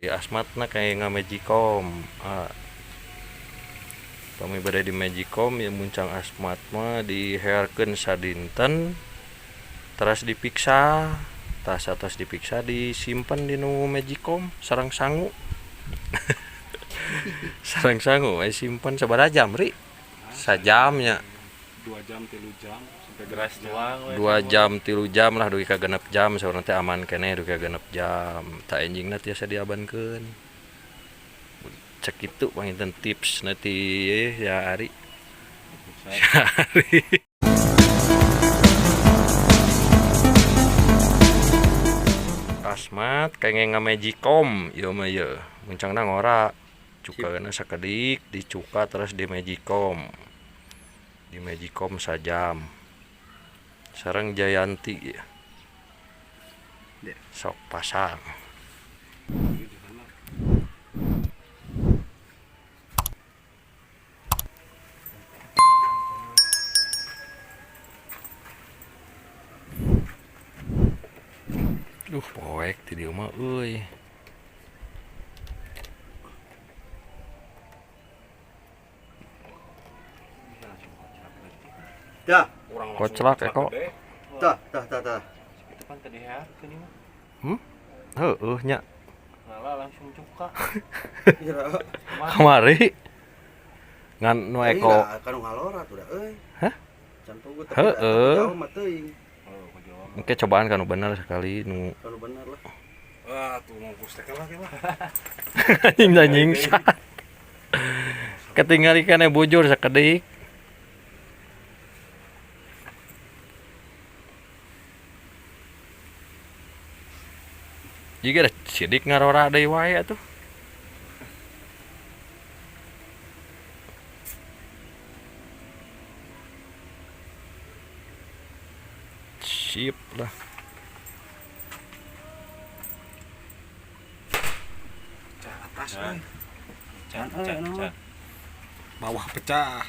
Ya asmatna kayak nggak magicom. Kami berada di magicom ya muncang asmat mah dihearkeun sadinten terus dipiksa tas atas dipiksa disimpan di nu magicom sarang sangu sarang sangu simpan sabaraha jam ri sajamnya 2 jam 3 jam sampai Geras doang we. 2 jam 3 jam lah dugi ka 6 jam saurang teh aman keneh dugi ka 6 jam tak enjingna tiasa diabankeun cek itu panginten tips nanti ya Ari asmat kayak nggak magicom yo mah ya muncangna ngora cukaana sakedik dicuka terus di magicom sajam sareng Jayanti ya. Sok pasang poek ti dieu mah euy Dah, koclak eko dah. Itu kan tadi hairkeun ieu mah. heueuh nya Ngalah langsung cuka. Kira kamari ngan nu eko kanu ngalora tuh dah euy. Hah? Can puguh Heueuh. jauh mah teuing. Oh, kejauhan. engke cobaan kan bener sekali nu Kanu bener lah. wah tuh ngongkos teh lah anjing ketinggal ikannya bujur sakedik jika ada sidik ngarora deui wae atuh sip lah atas Nah. euy Can, Can, can, anu. can. bawah pecah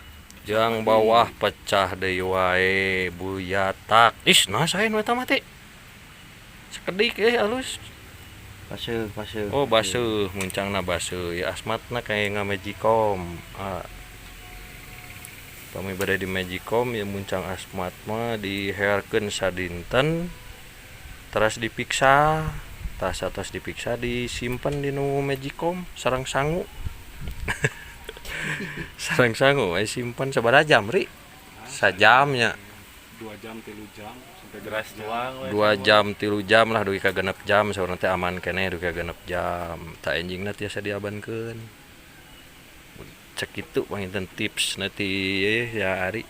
jang bawah pecah deui wae buyatak nah sae nu eta mah teh sakedik alus Paseuh. oh baseuh muncangna baseuh ya asmatna kayak nggak magicom kami berada di magicom ya muncang asmat mah dihearkeun sadinten terus dipiksa tas atas dipiksa disimpan di nu magicom sarang sangu sarang sangu simpan sabaraha jam ri sajamnya 2 jam 3 jam sampai Geras doang we. 2 jam 3 jam lah dugi ka 6 jam saurang teh aman keneh dugi ka 6 jam tak enjingna tiasa diabankeun cek itu panginten tips nanti ya Ari